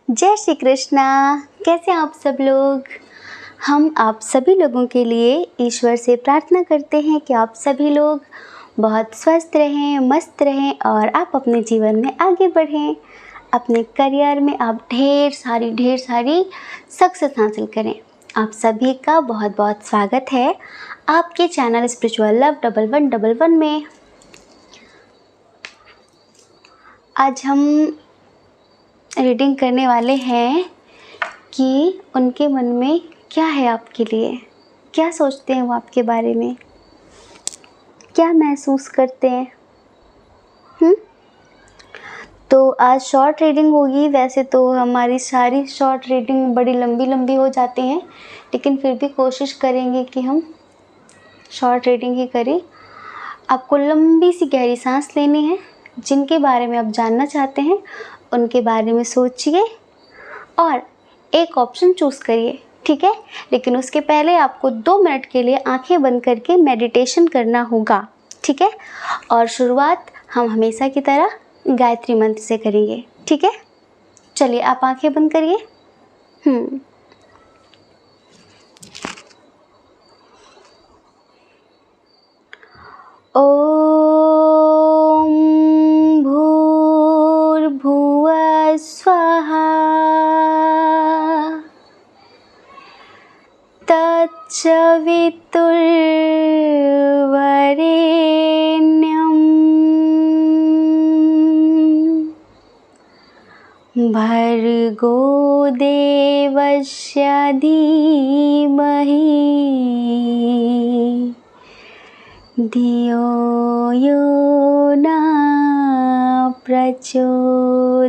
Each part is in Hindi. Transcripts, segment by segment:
जय श्री कृष्णा। कैसे हैं आप सब लोग। हम आप सभी लोगों के लिए ईश्वर से प्रार्थना करते हैं कि आप सभी लोग बहुत स्वस्थ रहें, मस्त रहें और आप अपने जीवन में आगे बढ़ें। अपने करियर में आप ढेर सारी सक्सेस हासिल करें। आप सभी का बहुत बहुत स्वागत है आपके चैनल स्पिरिचुअल लव 1111 में। आज हम रीडिंग करने वाले हैं कि उनके मन में क्या है आपके लिए, क्या सोचते हैं वो आपके बारे में, क्या महसूस करते हैं। तो आज शॉर्ट रीडिंग होगी। वैसे तो हमारी सारी शॉर्ट रीडिंग बड़ी लंबी हो जाती हैं, लेकिन फिर भी कोशिश करेंगे कि हम शॉर्ट रीडिंग ही करें। आपको लंबी सी गहरी सांस लेनी है। जिनके बारे में आप जानना चाहते हैं उनके बारे में सोचिए और एक ऑप्शन चूज़ करिए, ठीक है। लेकिन उसके पहले आपको 2 मिनट के लिए आंखें बंद करके मेडिटेशन करना होगा, ठीक है। और शुरुआत हम हमेशा की तरह गायत्री मंत्र से करेंगे, ठीक है। चलिए आप आंखें बंद करिए। ओम भूर्भुवः स्वः तत्सवितुर्वरेण्यं भर्गो देवस्य धीमहि धियो यो न प्रचोदयात्।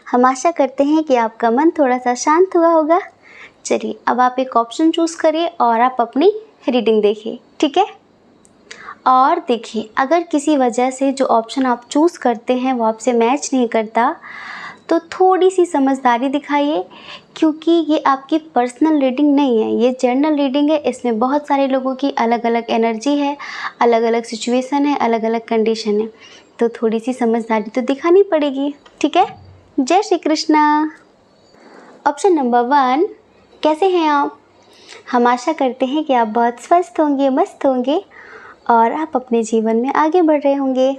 हम आशा करते हैं कि आपका मन थोड़ा सा शांत हुआ होगा। चलिए अब आप एक ऑप्शन चूज़ करिए और आप अपनी रीडिंग देखिए, ठीक है। और देखिए अगर किसी वजह से जो ऑप्शन आप चूज़ करते हैं वो आपसे मैच नहीं करता तो थोड़ी सी समझदारी दिखाइए, क्योंकि ये आपकी पर्सनल रीडिंग नहीं है, ये जनरल रीडिंग है। इसमें बहुत सारे लोगों की अलग अलग एनर्जी है, अलग अलग सिचुएशन है, अलग अलग कंडीशन है, तो थोड़ी सी समझदारी तो दिखानी पड़ेगी, ठीक है। जय श्री कृष्णा। ऑप्शन नंबर 1, कैसे हैं आप। हम आशा करते हैं कि आप बहुत स्वस्थ होंगे, मस्त होंगे और आप अपने जीवन में आगे बढ़ रहे होंगे।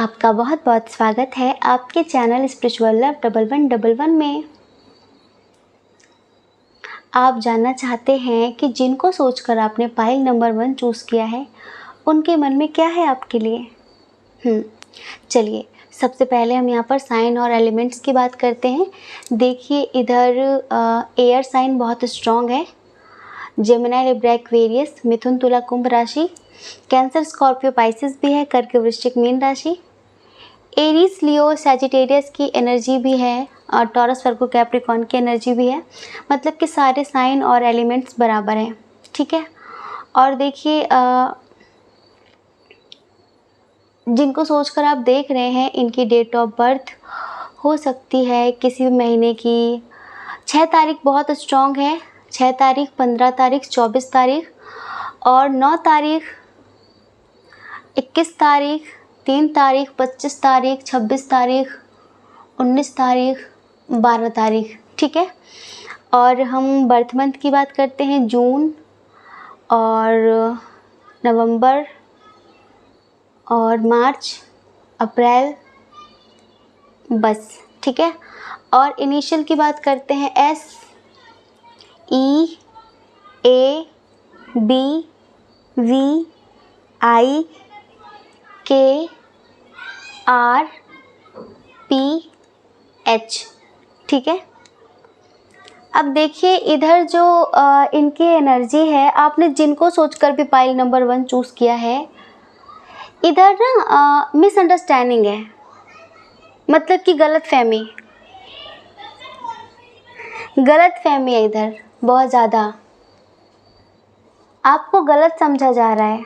आपका बहुत बहुत स्वागत है आपके चैनल स्पिरिचुअल लव 1111 में। आप जानना चाहते हैं कि जिनको सोचकर आपने पाइल नंबर 1 चूज़ किया है उनके मन में क्या है आपके लिए। चलिए सबसे पहले हम यहाँ पर साइन और एलिमेंट्स की बात करते हैं। देखिए इधर एयर साइन बहुत स्ट्रॉन्ग है, जेमिनी, लिब्रा, एक्वेरियस, मिथुन, तुला, कुंभ राशि, कैंसर, स्कॉर्पियो, पाइसेस भी है, कर्क, वृश्चिक, मीन राशि, एरीज, लियो, सैजिटेरियस की एनर्जी भी है और टॉरस, वर्गो, कैप्रिकॉर्न की एनर्जी भी है। मतलब कि सारे साइन और एलिमेंट्स बराबर हैं, ठीक है। और देखिए जिनको सोचकर आप देख रहे हैं, इनकी डेट ऑफ बर्थ हो सकती है किसी भी महीने की 6 तारीख बहुत स्ट्रॉन्ग है, 6 तारीख, 15 तारीख, 24 तारीख और 9 तारीख, 21 तारीख, 3 तारीख, 25 तारीख, 26 तारीख, 19 तारीख, 12 तारीख, ठीक है। और हम बर्थ मंथ की बात करते हैं, जून और नवंबर और मार्च, अप्रैल, बस, ठीक है। और इनिशियल की बात करते हैं, S, E, A, B, V, I, K, R, P, H, ठीक है। अब देखिए इधर जो इनकी एनर्जी है, आपने जिनको सोचकर भी पाइल नंबर 1 चूज़ किया है, इधर ना मिसअंडरस्टैंडिंग है, मतलब कि गलत फहमी है इधर बहुत ज़्यादा, आपको गलत समझा जा रहा है।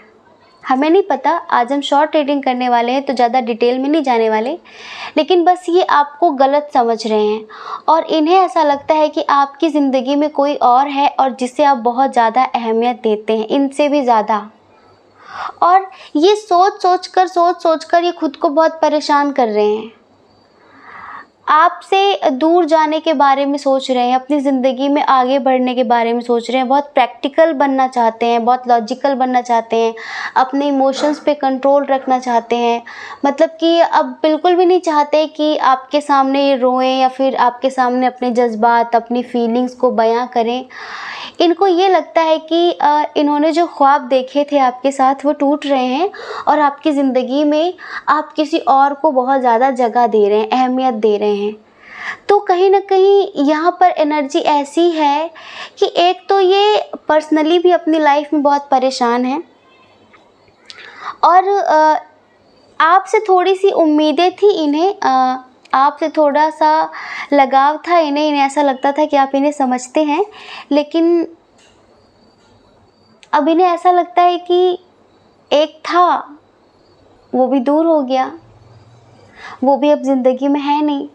हमें नहीं पता, आज हम शॉर्ट रीडिंग करने वाले हैं तो ज़्यादा डिटेल में नहीं जाने वाले, लेकिन बस ये आपको गलत समझ रहे हैं और इन्हें ऐसा लगता है कि आपकी ज़िंदगी में कोई और है और जिसे आप बहुत ज़्यादा अहमियत देते हैं, इनसे भी ज़्यादा। और ये सोच सोच कर ये खुद को बहुत परेशान कर रहे हैं, आपसे दूर जाने के बारे में सोच रहे हैं, अपनी ज़िंदगी में आगे बढ़ने के बारे में सोच रहे हैं, बहुत प्रैक्टिकल बनना चाहते हैं, बहुत लॉजिकल बनना चाहते हैं, अपने इमोशंस पे कंट्रोल रखना चाहते हैं। मतलब कि अब बिल्कुल भी नहीं चाहते कि आपके सामने ये रोएं या फिर आपके सामने अपने जज्बात, अपनी फीलिंग्स को बयां करें। इनको ये लगता है कि इन्होंने जो ख्वाब देखे थे आपके साथ वो टूट रहे हैं और आपकी ज़िंदगी में आप किसी और को बहुत ज़्यादा जगह दे रहे हैं, अहमियत दे रहे हैं। तो कहीं ना कहीं यहाँ पर एनर्जी ऐसी है कि एक तो ये पर्सनली भी अपनी लाइफ में बहुत परेशान है और आपसे थोड़ी सी उम्मीदें थी इन्हें, आपसे थोड़ा सा लगाव था इन्हें ऐसा लगता था कि आप इन्हें समझते हैं, लेकिन अब इन्हें ऐसा लगता है कि एक था वो भी दूर हो गया, वो भी अब ज़िंदगी में है नहीं।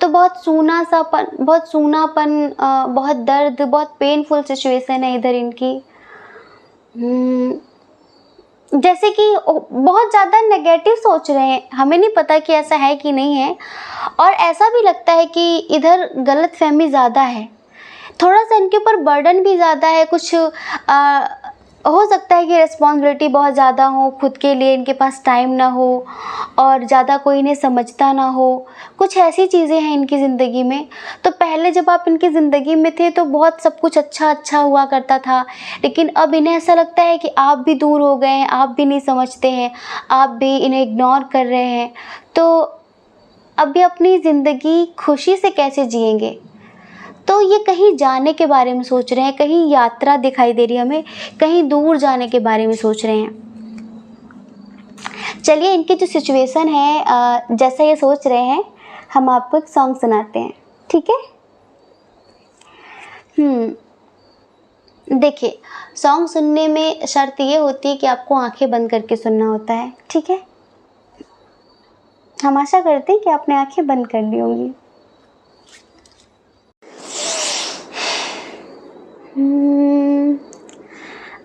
तो बहुत सूनापन, बहुत दर्द, बहुत पेनफुल सिचुएशन है इधर इनकी। जैसे कि बहुत ज़्यादा नेगेटिव सोच रहे हैं, हमें नहीं पता कि ऐसा है कि नहीं है। और ऐसा भी लगता है कि इधर गलतफहमी ज़्यादा है, थोड़ा सा इनके ऊपर बर्डन भी ज़्यादा है। कुछ हो सकता है कि रिस्पॉन्सिबिलिटी बहुत ज़्यादा हो, खुद के लिए इनके पास टाइम ना हो और ज़्यादा कोई इन्हें समझता ना हो, कुछ ऐसी चीज़ें हैं इनकी ज़िंदगी में। तो पहले जब आप इनकी ज़िंदगी में थे तो बहुत सब कुछ अच्छा हुआ करता था, लेकिन अब इन्हें ऐसा लगता है कि आप भी दूर हो गए हैं, आप भी नहीं समझते हैं, आप भी इन्हें इग्नोर कर रहे हैं। तो अब ये अपनी ज़िंदगी खुशी से कैसे जिएंगे? तो ये कहीं जाने के बारे में सोच रहे हैं, कहीं यात्रा दिखाई दे रही है हमें, कहीं दूर जाने के बारे में सोच रहे हैं। चलिए इनकी जो सिचुएशन है, जैसा ये सोच रहे हैं, हम आपको एक सॉन्ग सुनाते हैं, ठीक है। देखिए सॉन्ग सुनने में शर्त ये होती है कि आपको आंखें बंद करके सुनना होता है, ठीक है। हम आशा करते हैं कि आपने आंखें बंद कर ली होंगी।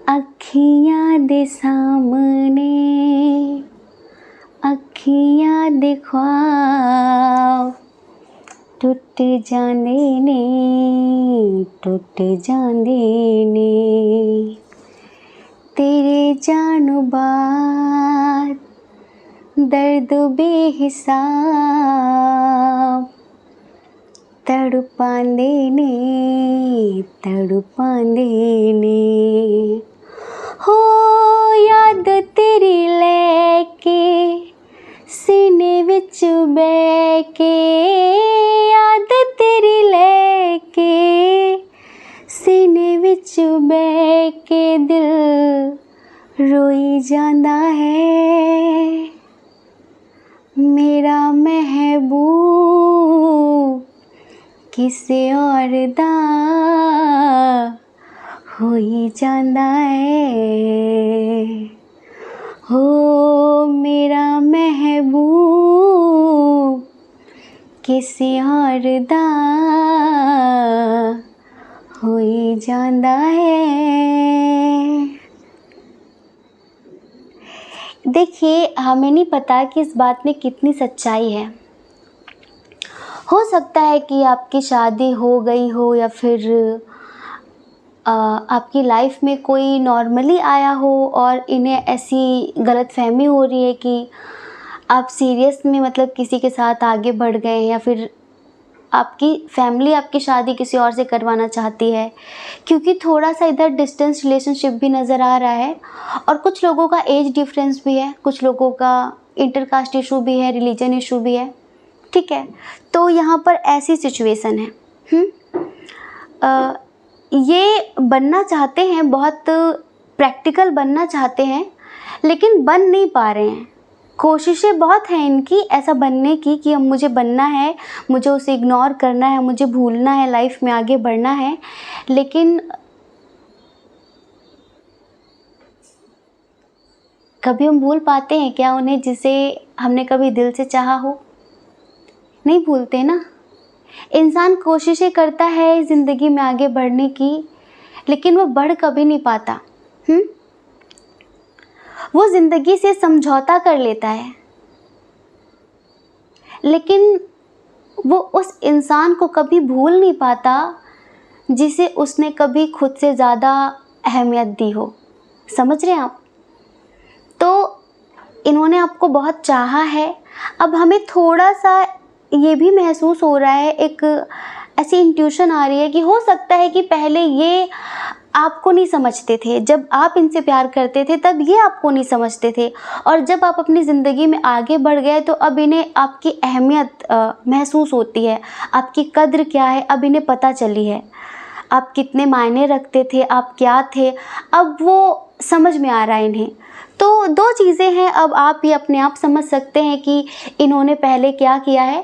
अखियां दे सामने, अखियां दे ख्वाब टुट जांदे ने, टुट जांदे ने, तेरे जानो बाद दर्द बेहिसाब तड़पांदे ने, तड़पांदे ने। हो याद तेरी लैके सीने विच बह के, याद तेरी लैके सीने विच है कि दिल रोई जांदा है, मेरा महबूब किसे और दा होई जांदा है। हो मेरा महबूब किसे और दा होई जांदा है। देखिए, हमें नहीं पता कि इस बात में कितनी सच्चाई है। हो सकता है कि आपकी शादी हो गई हो या फिर आपकी लाइफ में कोई नॉर्मली आया हो और इन्हें ऐसी गलतफहमी हो रही है कि आप सीरियस में मतलब किसी के साथ आगे बढ़ गए हैं, या फिर आपकी फैमिली आपकी शादी किसी और से करवाना चाहती है, क्योंकि थोड़ा सा इधर डिस्टेंस रिलेशनशिप भी नज़र आ रहा है और कुछ लोगों का एज डिफरेंस भी है, कुछ लोगों का इंटरकास्ट इशू भी है, रिलीजन इशू भी है। ठीक है, तो यहाँ पर ऐसी सिचुएशन है। ये बनना चाहते हैं, बहुत प्रैक्टिकल बनना चाहते हैं, लेकिन बन नहीं पा रहे हैं। कोशिशें बहुत हैं इनकी ऐसा बनने की कि अब मुझे बनना है, मुझे उसे इग्नोर करना है, मुझे भूलना है, लाइफ में आगे बढ़ना है, लेकिन कभी हम भूल पाते हैं क्या उन्हें जिसे हमने कभी दिल से चाहा हो? नहीं भूलते ना। इंसान कोशिशें करता है ज़िंदगी में आगे बढ़ने की, लेकिन वो बढ़ कभी नहीं पाता। वो ज़िंदगी से समझौता कर लेता है, लेकिन वो उस इंसान को कभी भूल नहीं पाता जिसे उसने कभी खुद से ज़्यादा अहमियत दी हो। समझ रहे हैं आप? तो इन्होंने आपको बहुत चाहा है। अब हमें थोड़ा सा ये भी महसूस हो रहा है, एक ऐसी इंट्यूशन आ रही है कि हो सकता है कि पहले ये आपको नहीं समझते थे। जब आप इनसे प्यार करते थे तब ये आपको नहीं समझते थे, और जब आप अपनी ज़िंदगी में आगे बढ़ गए तो अब इन्हें आपकी अहमियत महसूस होती है, आपकी कद्र क्या है अब इन्हें पता चली है। आप कितने मायने रखते थे, आप क्या थे, अब वो समझ में आ रहा है इन्हें। तो दो चीज़ें हैं, अब आप ये अपने आप समझ सकते हैं कि इन्होंने पहले क्या किया है,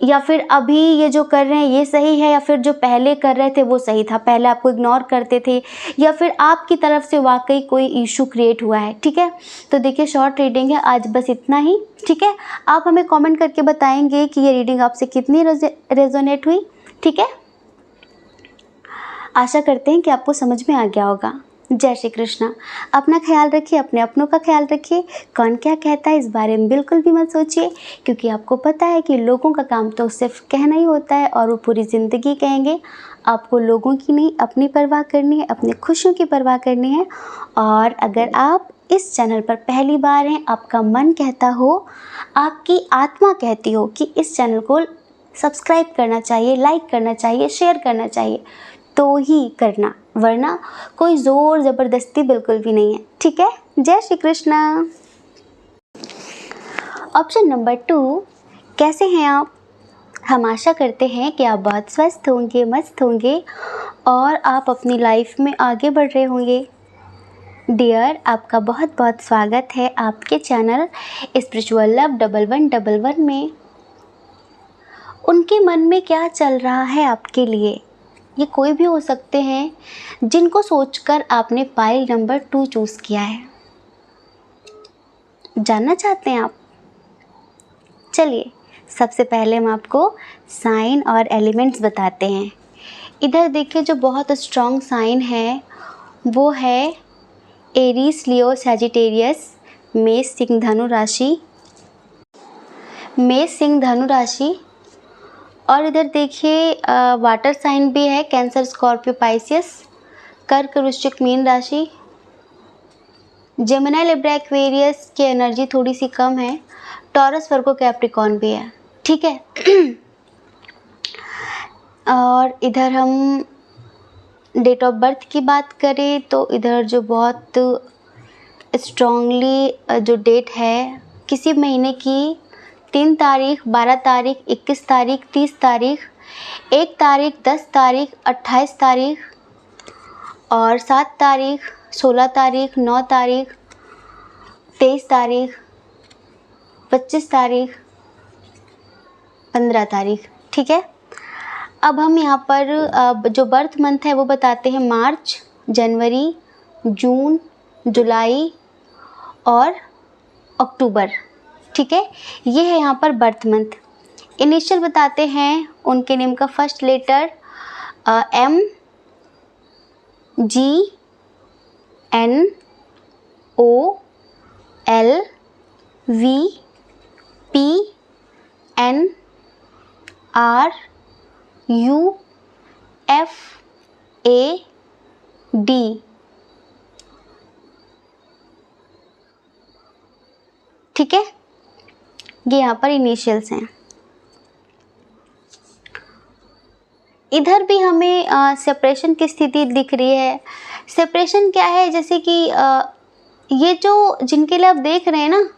या फिर अभी ये जो कर रहे हैं ये सही है, या फिर जो पहले कर रहे थे वो सही था, पहले आपको इग्नोर करते थे, या फिर आपकी तरफ से वाकई कोई इशू क्रिएट हुआ है। ठीक है, तो देखिए शॉर्ट रीडिंग है आज, बस इतना ही। ठीक है, आप हमें कमेंट करके बताएंगे कि ये रीडिंग आपसे कितनी रेजोनेट हुई। ठीक है, आशा करते हैं कि आपको समझ में आ गया होगा। जय श्री कृष्णा। अपना ख्याल रखिए, अपने अपनों का ख्याल रखिए। कौन क्या कहता है इस बारे में बिल्कुल भी मत सोचिए, क्योंकि आपको पता है कि लोगों का काम तो सिर्फ कहना ही होता है और वो पूरी ज़िंदगी कहेंगे। आपको लोगों की नहीं, अपनी परवाह करनी है, अपनी खुशियों की परवाह करनी है। और अगर आप इस चैनल पर पहली बार हैं, आपका मन कहता हो, आपकी आत्मा कहती हो कि इस चैनल को सब्सक्राइब करना चाहिए, लाइक करना चाहिए, शेयर करना चाहिए, तो ही करना, वरना कोई ज़ोर ज़बरदस्ती बिल्कुल भी नहीं है। ठीक है, जय श्री कृष्णा। ऑप्शन नंबर 2, कैसे हैं आप? हम आशा करते हैं कि आप बहुत स्वस्थ होंगे, मस्त होंगे और आप अपनी लाइफ में आगे बढ़ रहे होंगे। डियर, आपका बहुत बहुत स्वागत है आपके चैनल स्पिरिचुअल लव 1111 में। उनके मन में क्या चल रहा है आपके लिए? ये कोई भी हो सकते हैं जिनको सोचकर आपने पाइल नंबर 2 चूज़ किया है। जानना चाहते हैं आप? चलिए, सबसे पहले हम आपको साइन और एलिमेंट्स बताते हैं। इधर देखिए, जो बहुत स्ट्रॉन्ग साइन है वो है एरीज, लियो, सैजिटेरियस, मेष, सिंह, धनु राशि, मेष, सिंह, धनु राशि। और इधर देखिए वाटर साइन भी है, कैंसर, स्कॉर्पियो, पाइसियस, कर्क, वृश्चिक, मीन राशि। जेमिनी, लिब्रा, एक्वेरियस की एनर्जी थोड़ी सी कम है। टॉरस, वर्गो, कैप्रिकॉर्न भी है। ठीक है। और इधर हम डेट ऑफ बर्थ की बात करें तो इधर जो बहुत स्ट्रॉन्गली जो डेट है किसी महीने की 3 तारीख, 12 तारीख, 21 तारीख, 30 तारीख, 1 तारीख, 10 तारीख, 28 तारीख और 7 तारीख, 16 तारीख, 9 तारीख, 23 तारीख, 25 तारीख, 15 तारीख। ठीक है, अब हम यहाँ पर जो बर्थ मंथ है वो बताते हैं मार्च, जनवरी, जून, जुलाई और अक्टूबर। ठीक है, ये है यहाँ पर बर्थ मंथ। इनिशियल बताते हैं उनके नेम का first letter M, G, N, O, L, V, P, N, R, U, F, A, D। ठीक है, ये यहाँ पर इनिशियल्स हैं। इधर भी हमें सेपरेशन की स्थिति दिख रही है। सेपरेशन क्या है, जैसे कि ये जो जिनके लिए आप देख रहे हैं ना,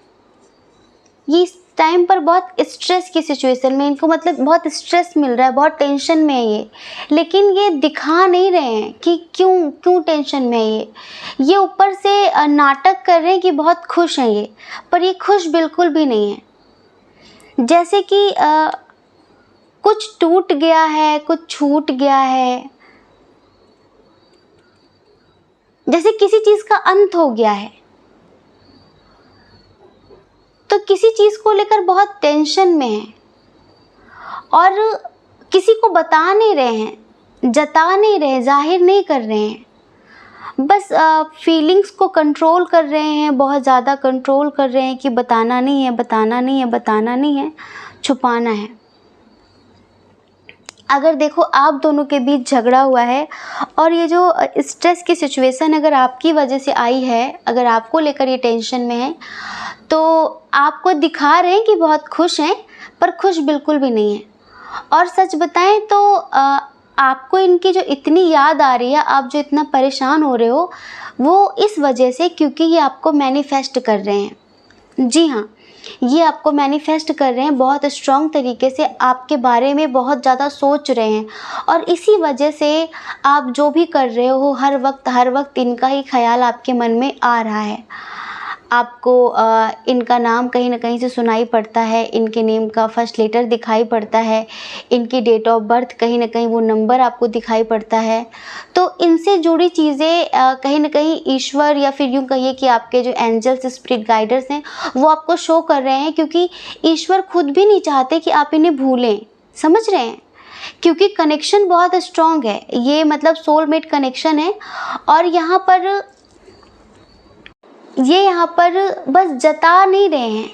ये इस टाइम पर बहुत स्ट्रेस की सिचुएशन में, इनको मतलब बहुत स्ट्रेस मिल रहा है, बहुत टेंशन में है ये, लेकिन ये दिखा नहीं रहे हैं कि क्यों टेंशन में है ये ऊपर से नाटक कर रहे हैं कि बहुत खुश हैं ये, पर ये खुश बिल्कुल भी नहीं है। जैसे कि कुछ टूट गया है, कुछ छूट गया है, जैसे किसी चीज़ का अंत हो गया है, तो किसी चीज़ को लेकर बहुत टेंशन में है और किसी को बता नहीं रहे हैं, जता नहीं रहे, जाहिर नहीं कर रहे हैं, बस फीलिंग्स को कंट्रोल कर रहे हैं, बहुत ज़्यादा कंट्रोल कर रहे हैं कि बताना नहीं है, बताना नहीं है, बताना नहीं है, छुपाना है। अगर देखो आप दोनों के बीच झगड़ा हुआ है और ये जो स्ट्रेस की सिचुएशन अगर आपकी वजह से आई है, अगर आपको लेकर ये टेंशन में है, तो आपको दिखा रहे हैं कि बहुत खुश हैं, पर खुश बिल्कुल भी नहीं है। और सच बताएं तो आपको इनकी जो इतनी याद आ रही है, आप जो इतना परेशान हो रहे हो, वो इस वजह से क्योंकि ये आपको मैनिफेस्ट कर रहे हैं। जी हाँ, ये आपको मैनिफेस्ट कर रहे हैं, बहुत स्ट्रॉन्ग तरीके से आपके बारे में बहुत ज़्यादा सोच रहे हैं और इसी वजह से आप जो भी कर रहे हो हर वक्त इनका ही ख्याल आपके मन में आ रहा है। आपको इनका नाम कहीं ना कहीं से सुनाई पड़ता है, इनके नेम का फर्स्ट लेटर दिखाई पड़ता है, इनकी डेट ऑफ बर्थ कहीं ना कहीं वो नंबर आपको दिखाई पड़ता है। तो इनसे जुड़ी चीज़ें कहीं ना कहीं ईश्वर या फिर यूँ कहिए कि आपके जो एंजल्स, स्पिरिट गाइडर्स हैं, वो आपको शो कर रहे हैं, क्योंकि ईश्वर खुद भी नहीं चाहते कि आप इन्हें भूलें। समझ रहे हैं, क्योंकि कनेक्शन बहुत स्ट्रॉन्ग है, ये मतलब सोलमेट कनेक्शन है। और यहाँ पर बस जता नहीं रहे हैं,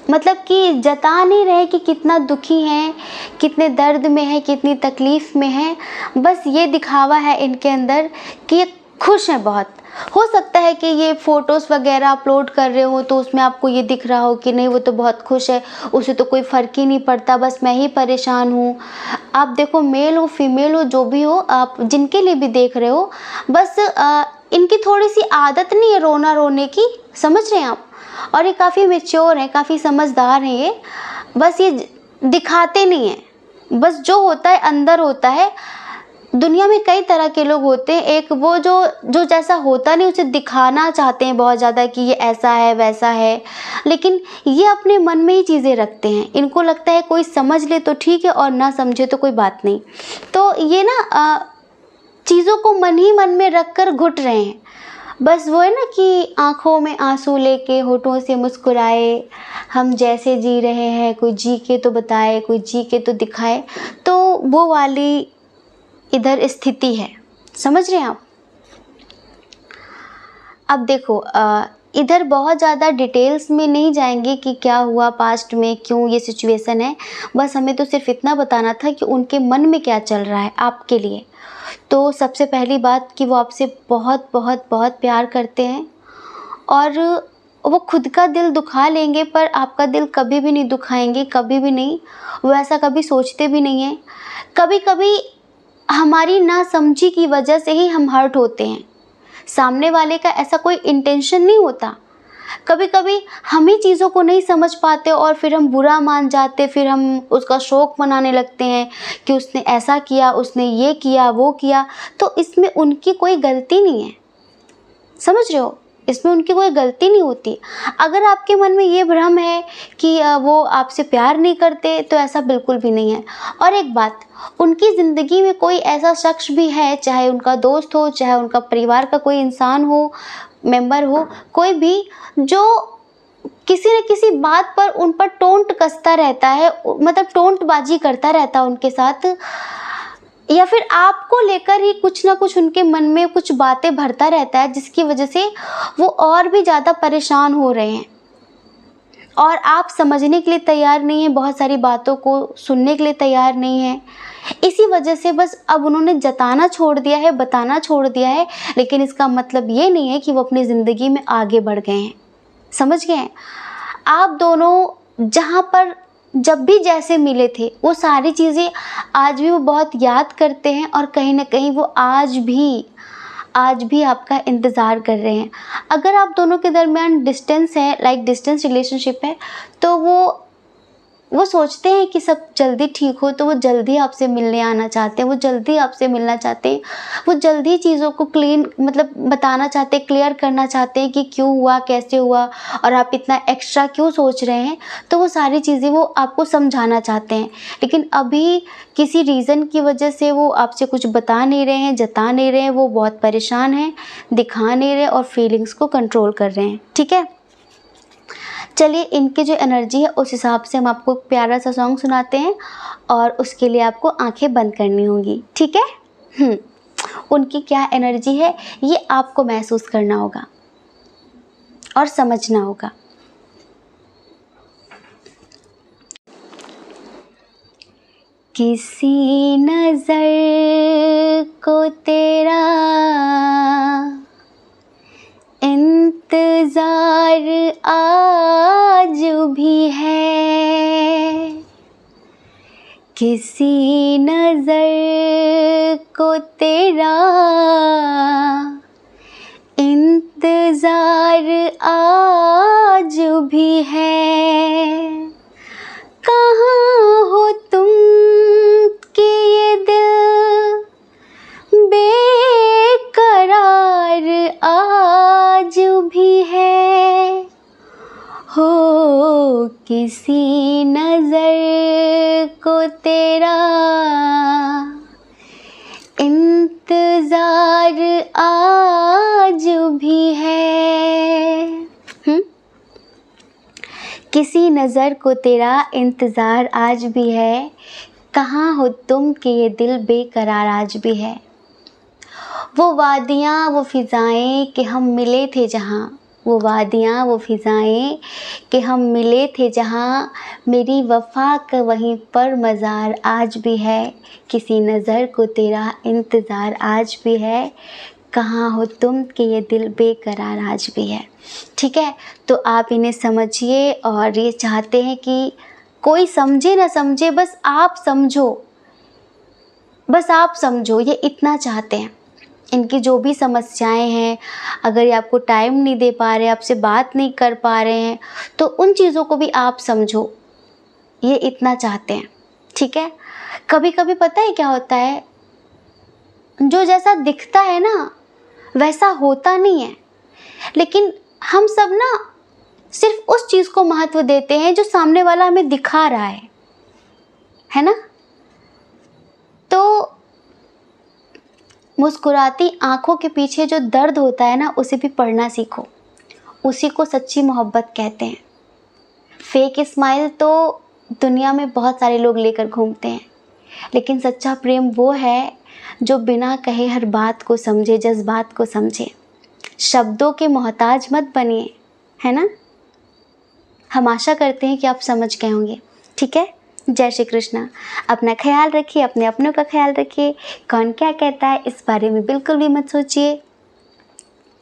मतलब कि जता नहीं रहे कि कितना दुखी हैं, कितने दर्द में है, कितनी तकलीफ़ में है, बस ये दिखावा है इनके अंदर कि ये खुश हैं बहुत। हो सकता है कि ये फ़ोटोज़ वगैरह अपलोड कर रहे हो तो उसमें आपको ये दिख रहा हो कि नहीं वो तो बहुत खुश है, उसे तो कोई फ़र्क ही नहीं पड़ता, बस मैं ही परेशान हूँ। आप देखो, मेल हो फीमेल हो जो भी हो, आप जिनके लिए भी देख रहे हो, बस इनकी थोड़ी सी आदत नहीं है रोना रोने की, समझ रहे हैं आप। और ये काफ़ी मैच्योर हैं, काफ़ी समझदार हैं ये, बस ये दिखाते नहीं हैं, बस जो होता है अंदर होता है। दुनिया में कई तरह के लोग होते हैं, एक वो जो जैसा होता नहीं उसे दिखाना चाहते हैं बहुत ज़्यादा कि ये ऐसा है वैसा है, लेकिन ये अपने मन में ही चीज़ें रखते हैं। इनको लगता है कोई समझ ले तो ठीक है और ना समझे तो कोई बात नहीं। तो ये ना चीज़ों को मन ही मन में रख कर घुट रहे हैं। बस वो है ना कि आँखों में आंसू लेके होठों से मुस्कुराए, हम जैसे जी रहे हैं, कोई जी के तो बताए, कोई जी के तो दिखाए, तो वो वाली इधर स्थिति है। समझ रहे हैं आप। अब देखो, इधर बहुत ज़्यादा डिटेल्स में नहीं जाएंगे कि क्या हुआ पास्ट में, क्यों ये सिचुएशन है, बस हमें तो सिर्फ इतना बताना था कि उनके मन में क्या चल रहा है आपके लिए। तो सबसे पहली बात कि वो आपसे बहुत बहुत बहुत प्यार करते हैं और वो खुद का दिल दुखा लेंगे पर आपका दिल कभी भी नहीं दुखाएंगे, कभी भी नहीं। वो ऐसा कभी सोचते भी नहीं हैं। कभी कभी हमारी नासमझी की वजह से ही हम हर्ट होते हैं, सामने वाले का ऐसा कोई इंटेंशन नहीं होता, कभी कभी हम ही चीज़ों को नहीं समझ पाते और फिर हम बुरा मान जाते, फिर हम उसका शौक मनाने लगते हैं कि उसने ऐसा किया, उसने ये किया, वो किया। तो इसमें उनकी कोई गलती नहीं है, समझ रहे हो, इसमें उनकी कोई गलती नहीं होती। अगर आपके मन में ये भ्रम है कि वो आपसे प्यार नहीं करते, तो ऐसा बिल्कुल भी नहीं है। और एक बात, उनकी ज़िंदगी में कोई ऐसा शख्स भी है, चाहे उनका दोस्त हो, चाहे उनका परिवार का कोई इंसान हो, मेंबर हो, कोई भी, जो किसी न किसी बात पर उन पर टोंट कसता रहता है, मतलब टोंटबाजी करता रहता है उनके साथ, या फिर आपको लेकर ही कुछ ना कुछ उनके मन में कुछ बातें भरता रहता है, जिसकी वजह से वो और भी ज़्यादा परेशान हो रहे हैं और आप समझने के लिए तैयार नहीं हैं, बहुत सारी बातों को सुनने के लिए तैयार नहीं हैं। इसी वजह से बस अब उन्होंने जताना छोड़ दिया है, बताना छोड़ दिया है, लेकिन इसका मतलब ये नहीं है कि वो अपनी ज़िंदगी में आगे बढ़ गए हैं, समझ गए हैं। आप दोनों जहाँ पर जब भी जैसे मिले थे, वो सारी चीज़ें आज भी वो बहुत याद करते हैं और कहीं ना कहीं वो आज भी आपका इंतज़ार कर रहे हैं। अगर आप दोनों के दरमियान डिस्टेंस है, लाइक डिस्टेंस रिलेशनशिप है, तो वो सोचते हैं कि सब जल्दी ठीक हो, तो वो जल्दी आपसे मिलने आना चाहते हैं, वो जल्दी आपसे मिलना चाहते हैं, वो जल्दी चीज़ों को मतलब बताना चाहते हैं, क्लियर करना चाहते हैं कि क्यों हुआ, कैसे हुआ और आप इतना एक्स्ट्रा क्यों सोच रहे हैं। तो वो सारी चीज़ें वो आपको समझाना चाहते हैं, लेकिन अभी किसी रीज़न की वजह से वो आपसे कुछ बता नहीं रहे हैं, जता नहीं रहे हैं, वो बहुत परेशान हैं, दिखा नहीं रहे और फीलिंग्स को कंट्रोल कर रहे हैं, ठीक है। चलिए, इनकी जो एनर्जी है उस हिसाब से हम आपको प्यारा सा सॉन्ग सुनाते हैं और उसके लिए आपको आंखें बंद करनी होंगी, ठीक है। उनकी क्या एनर्जी है ये आपको महसूस करना होगा और समझना होगा। किसी नजर को तेरा इंतजार आज भी है, किसी नजर को तेरा इंतजार आज भी है। कहाँ हो तुम कि ये दिल बेकरार आज भी है। हो किसी नजर को तेरा इंतजार आज भी है। किसी नज़र को तेरा इंतज़ार आज भी है, कहाँ हो तुम कि ये दिल बेकरार आज भी है। वो वादियाँ वो फ़िज़ाएं कि हम मिले थे जहाँ, वो वादियाँ वो फ़िज़ाएं कि हम मिले थे जहाँ, मेरी वफ़ा का वहीं पर मज़ार आज भी है। किसी नज़र को तेरा इंतज़ार आज भी है, कहाँ हो तुम कि ये दिल बेकरार आज भी है। ठीक है, तो आप इन्हें समझिए और ये चाहते हैं कि कोई समझे ना समझे, बस आप समझो, बस आप समझो, ये इतना चाहते हैं। इनकी जो भी समस्याएं हैं, अगर ये आपको टाइम नहीं दे पा रहे, आपसे बात नहीं कर पा रहे हैं, तो उन चीज़ों को भी आप समझो, ये इतना चाहते हैं। ठीक है, कभी कभी पता है क्या होता है, जो जैसा दिखता है ना वैसा होता नहीं है, लेकिन हम सब ना सिर्फ उस चीज़ को महत्व देते हैं जो सामने वाला हमें दिखा रहा है ना। तो मुस्कुराती आंखों के पीछे जो दर्द होता है ना, उसे भी पढ़ना सीखो, उसी को सच्ची मोहब्बत कहते हैं। फेक स्माइल तो दुनिया में बहुत सारे लोग लेकर घूमते हैं, लेकिन सच्चा प्रेम वो है जो बिना कहे हर बात को समझे, जज्बात को समझे। शब्दों के मोहताज मत बनिए, है ना। हम आशा करते हैं कि आप समझ गए होंगे। ठीक है, जय श्री कृष्णा। अपना ख्याल रखिए, अपने अपनों का ख्याल रखिए। कौन क्या कहता है इस बारे में बिल्कुल भी मत सोचिए,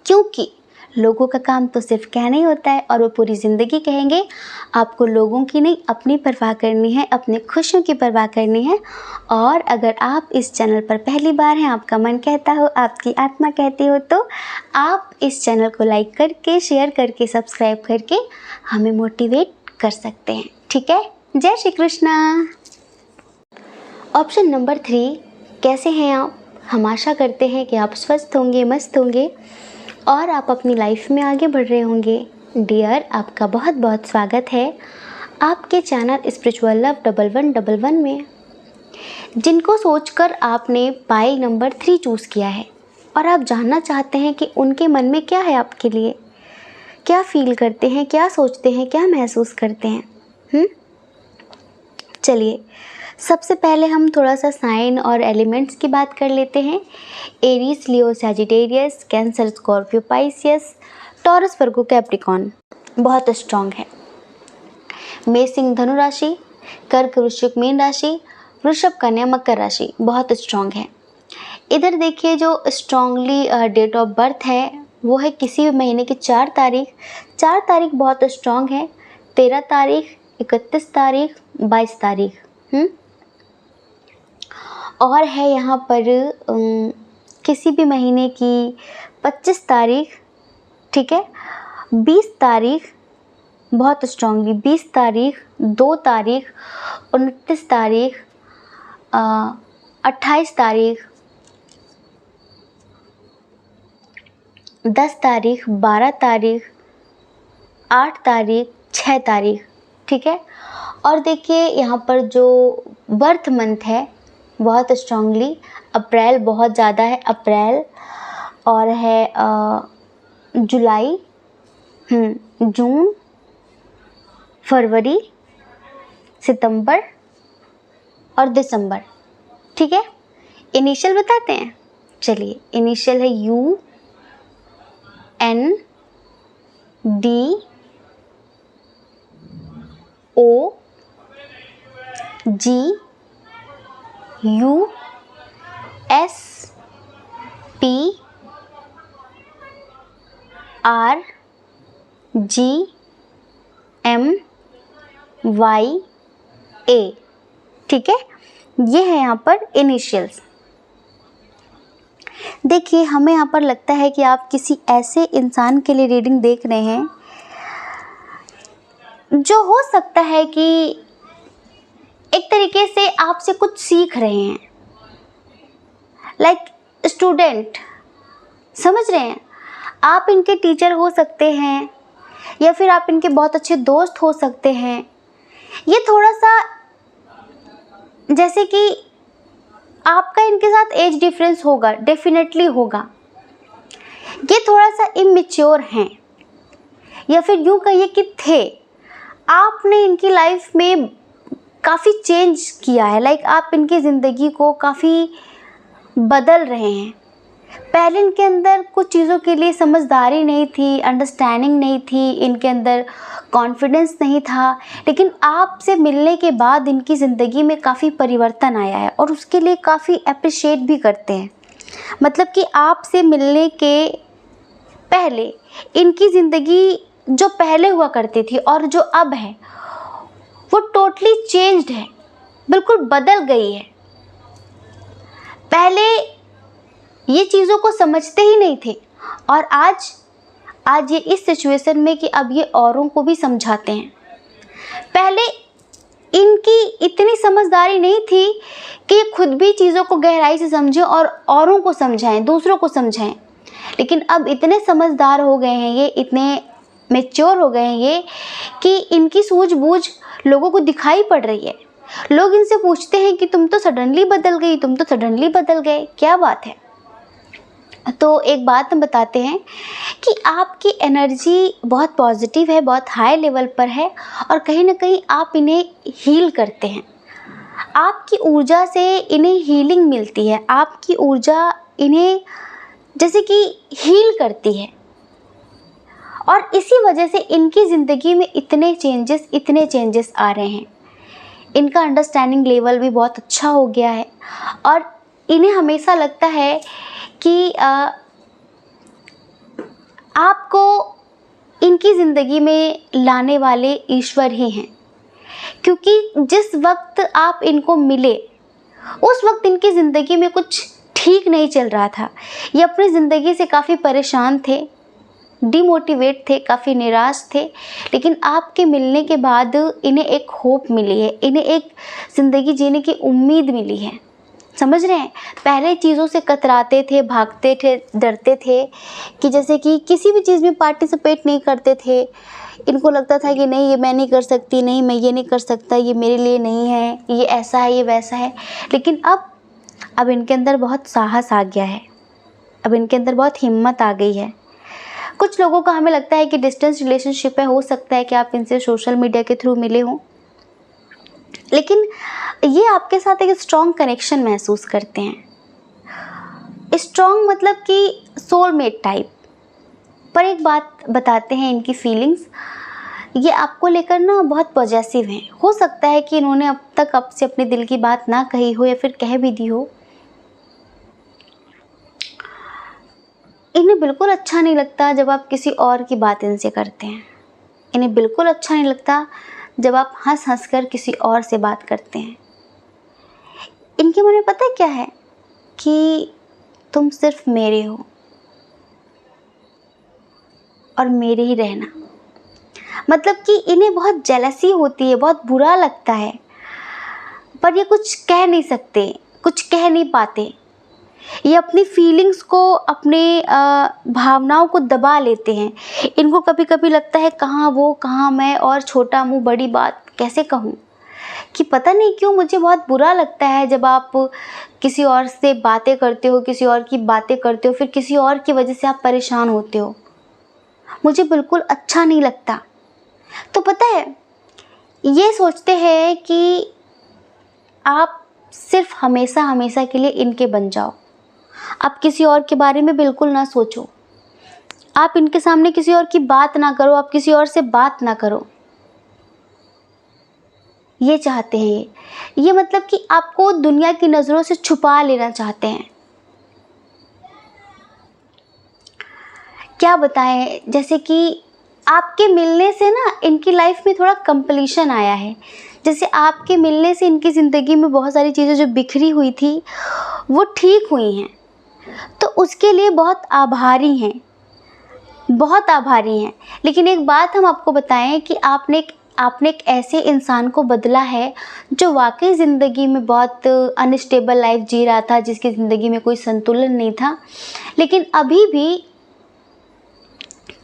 क्योंकि लोगों का काम तो सिर्फ कहना ही होता है और वो पूरी ज़िंदगी कहेंगे। आपको लोगों की नहीं, अपनी परवाह करनी है, अपनी खुशियों की परवाह करनी है। और अगर आप इस चैनल पर पहली बार हैं, आपका मन कहता हो, आपकी आत्मा कहती हो, तो आप इस चैनल को लाइक करके, शेयर करके, सब्सक्राइब करके हमें मोटिवेट कर सकते हैं। ठीक है। जय श्री कृष्णा। ऑप्शन नंबर 3, कैसे हैं आप? हम आशा करते हैं कि आप स्वस्थ होंगे, मस्त होंगे और आप अपनी लाइफ में आगे बढ़ रहे होंगे। डियर, आपका बहुत बहुत स्वागत है आपके चैनल स्पिरिचुअल लव 1111 में, जिनको सोचकर आपने पाइल नंबर 3 चूज़ किया है और आप जानना चाहते हैं कि उनके मन में क्या है आपके लिए, क्या फील करते हैं, क्या सोचते हैं, क्या महसूस करते हैं। चलिए, सबसे पहले हम थोड़ा सा साइन और एलिमेंट्स की बात कर लेते हैं। एरीज, लियो, सैजिटेरियस, कैंसर, स्कॉर्पियो, पाइसियस, टॉरस, वर्गो, कैप्रिकॉर्न बहुत स्ट्रॉन्ग है। मेष, सिंह, धनु राशि, कर्क, वृश्चिक, मीन राशि, वृषभ, कन्या, मकर राशि बहुत स्ट्रॉन्ग है। इधर देखिए, जो स्ट्रॉन्गली डेट ऑफ बर्थ है वो है किसी भी महीने की 4 तारीख। 4 तारीख बहुत स्ट्रॉन्ग है। 13 तारीख, 31 तारीख, 22 तारीख। और है यहाँ पर किसी भी महीने की 25 तारीख, ठीक है, 20 तारीख बहुत स्ट्रांगली, 20 तारीख, 2 तारीख, 29 तारीख, 28 तारीख, 10 तारीख, 12 तारीख, 8 तारीख, 6 तारीख। ठीक है। और देखिए, यहाँ पर जो बर्थ मंथ है बहुत स्ट्रांगली अप्रैल बहुत ज़्यादा है, अप्रैल, और है जुलाई, जून, फरवरी, सितंबर और दिसंबर। ठीक है। इनिशियल बताते हैं। चलिए, इनिशियल है U, N, D, O, G, U, S, P, R, G, M, Y, A. ठीक है। ये है यहाँ पर इनिशियल्स। देखिए, हमें यहाँ पर लगता है कि आप किसी ऐसे इंसान के लिए रीडिंग देख रहे हैं जो हो सकता है कि एक तरीके से आपसे कुछ सीख रहे हैं, लाइक स्टूडेंट, समझ रहे हैं? आप इनके टीचर हो सकते हैं या फिर आप इनके बहुत अच्छे दोस्त हो सकते हैं। ये थोड़ा सा जैसे कि आपका इनके साथ एज डिफरेंस होगा, डेफिनेटली होगा। ये थोड़ा सा इमेच्योर हैं या फिर यूँ कहिए कि थे। आपने इनकी लाइफ में काफ़ी चेंज किया है, लाइक आप इनकी ज़िंदगी को काफ़ी बदल रहे हैं। पहले इनके अंदर कुछ चीज़ों के लिए समझदारी नहीं थी, अंडरस्टैंडिंग नहीं थी, इनके अंदर कॉन्फिडेंस नहीं था, लेकिन आपसे मिलने के बाद इनकी ज़िंदगी में काफ़ी परिवर्तन आया है और उसके लिए काफ़ी अप्रिशिएट भी करते हैं। मतलब कि आपसे मिलने के पहले इनकी ज़िंदगी जो पहले हुआ करती थी और जो अब है वो टोटली चेंज्ड है, बिल्कुल बदल गई है। पहले ये चीज़ों को समझते ही नहीं थे और आज ये इस सिचुएशन में कि अब ये औरों को भी समझाते हैं। पहले इनकी इतनी समझदारी नहीं थी कि ये खुद भी चीज़ों को गहराई से समझें और औरों को समझाएं, दूसरों को समझाएं, लेकिन अब इतने समझदार हो गए हैं ये, इतने मैच्योर हो गए हैं ये कि इनकी सूझबूझ लोगों को दिखाई पड़ रही है। लोग इनसे पूछते हैं कि तुम तो सडनली बदल गई, तुम तो सडनली बदल गए, क्या बात है? तो एक बात हम बताते हैं कि आपकी एनर्जी बहुत पॉजिटिव है, बहुत हाई लेवल पर है और कहीं ना कहीं आप इन्हें हील करते हैं। आपकी ऊर्जा से इन्हें हीलिंग मिलती है, आपकी ऊर्जा इन्हें जैसे कि हील करती है और इसी वजह से इनकी ज़िंदगी में इतने चेंजेस आ रहे हैं। इनका अंडरस्टैंडिंग लेवल भी बहुत अच्छा हो गया है और इन्हें हमेशा लगता है कि आपको इनकी ज़िंदगी में लाने वाले ईश्वर ही हैं, क्योंकि जिस वक्त आप इनको मिले उस वक्त इनकी ज़िंदगी में कुछ ठीक नहीं चल रहा था। ये अपनी ज़िंदगी से काफ़ी परेशान थे, डिमोटिवेट थे, काफ़ी निराश थे, लेकिन आपके मिलने के बाद इन्हें एक होप मिली है, इन्हें एक ज़िंदगी जीने की उम्मीद मिली है। समझ रहे हैं? पहले चीज़ों से कतराते थे, भागते थे, डरते थे, कि जैसे कि किसी भी चीज़ में पार्टिसिपेट नहीं करते थे। इनको लगता था कि नहीं, ये मैं नहीं कर सकती, नहीं मैं ये नहीं कर सकता, ये मेरे लिए नहीं है, ये ऐसा है, ये वैसा है। लेकिन अब इनके अंदर बहुत साहस आ गया है, अब इनके अंदर बहुत हिम्मत आ गई है। कुछ लोगों का हमें लगता है कि डिस्टेंस रिलेशनशिप है, हो सकता है कि आप इनसे सोशल मीडिया के थ्रू मिले हों, लेकिन ये आपके साथ एक स्ट्रॉन्ग कनेक्शन महसूस करते हैं। स्ट्रॉन्ग मतलब कि सोलमेट टाइप। पर एक बात बताते हैं, इनकी फीलिंग्स, ये आपको लेकर ना बहुत पॉजेसिव हैं। हो सकता है कि इन्होंने अब तक आपसे अपने दिल की बात ना कही हो या फिर कह भी दी हो। इन्हें बिल्कुल अच्छा नहीं लगता जब आप किसी और की बात इनसे करते हैं। इन्हें बिल्कुल अच्छा नहीं लगता जब आप हंस हंस कर किसी और से बात करते हैं। इनके मन में पता है क्या है? कि तुम सिर्फ मेरे हो और मेरे ही रहना। मतलब कि इन्हें बहुत जेलसी होती है, बहुत बुरा लगता है, पर ये कुछ कह नहीं सकते, कुछ कह नहीं पाते। ये अपनी फीलिंग्स को, अपने भावनाओं को दबा लेते हैं। इनको कभी कभी लगता है कहाँ वो, कहाँ मैं, और छोटा मुंह बड़ी बात कैसे कहूँ, कि पता नहीं क्यों मुझे बहुत बुरा लगता है जब आप किसी और से बातें करते हो, किसी और की बातें करते हो, फिर किसी और की वजह से आप परेशान होते हो। मुझे बिल्कुल अच्छा नहीं लगता। तो पता है, ये सोचते हैं कि आप सिर्फ हमेशा हमेशा के लिए इनके बन जाओ। आप किसी और के बारे में बिल्कुल ना सोचो, आप इनके सामने किसी और की बात ना करो, आप किसी और से बात ना करो। ये चाहते हैं ये मतलब कि आपको दुनिया की नज़रों से छुपा लेना चाहते हैं। क्या बताएं, जैसे कि आपके मिलने से ना इनकी लाइफ में थोड़ा कंप्लीशन आया है। जैसे आपके मिलने से इनकी ज़िंदगी में बहुत सारी चीज़ें जो बिखरी हुई थी वो ठीक हुई हैं, तो उसके लिए बहुत आभारी हैं, बहुत आभारी हैं। लेकिन एक बात हम आपको बताएं कि आपने एक ऐसे इंसान को बदला है जो वाकई ज़िंदगी में बहुत अनस्टेबल लाइफ जी रहा था, जिसकी ज़िंदगी में कोई संतुलन नहीं था। लेकिन अभी भी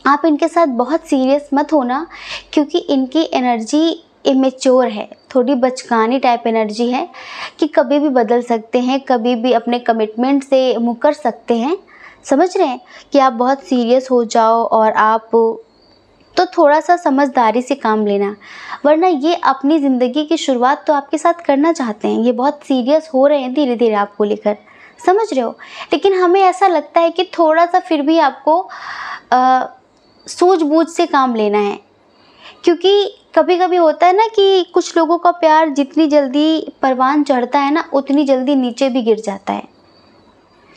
आप इनके साथ बहुत सीरियस मत होना, क्योंकि इनकी एनर्जी इमेच्योर है, थोड़ी बचकानी टाइप एनर्जी है, कि कभी भी बदल सकते हैं, कभी भी अपने कमिटमेंट से मुकर सकते हैं। समझ रहे हैं? कि आप बहुत सीरियस हो जाओ और आप तो थोड़ा सा समझदारी से काम लेना, वरना ये अपनी ज़िंदगी की शुरुआत तो आपके साथ करना चाहते हैं। ये बहुत सीरियस हो रहे हैं धीरे धीरे आपको लेकर, समझ रहे हो? लेकिन हमें ऐसा लगता है कि थोड़ा सा फिर भी आपको सूझबूझ से काम लेना है, क्योंकि कभी कभी होता है ना कि कुछ लोगों का प्यार जितनी जल्दी परवान चढ़ता है ना, उतनी जल्दी नीचे भी गिर जाता है।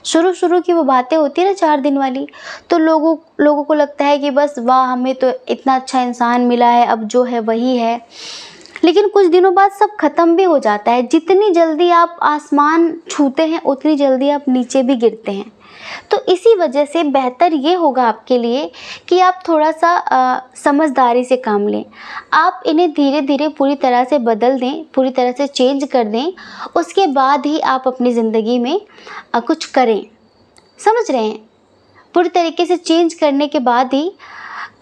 शुरू की वो बातें होती है ना 4 दिन वाली, तो लोगों को लगता है कि बस वाह, हमें तो इतना अच्छा इंसान मिला है, अब जो है वही है। लेकिन कुछ दिनों बाद सब खत्म भी हो जाता है। जितनी जल्दी आप आसमान छूते हैं उतनी जल्दी आप नीचे भी गिरते हैं। तो इसी वजह से बेहतर ये होगा आपके लिए कि आप थोड़ा सा समझदारी से काम लें। आप इन्हें धीरे धीरे पूरी तरह से बदल दें, पूरी तरह से चेंज कर दें, उसके बाद ही आप अपनी ज़िंदगी में कुछ करें। समझ रहे हैं? पूरी तरीके से चेंज करने के बाद ही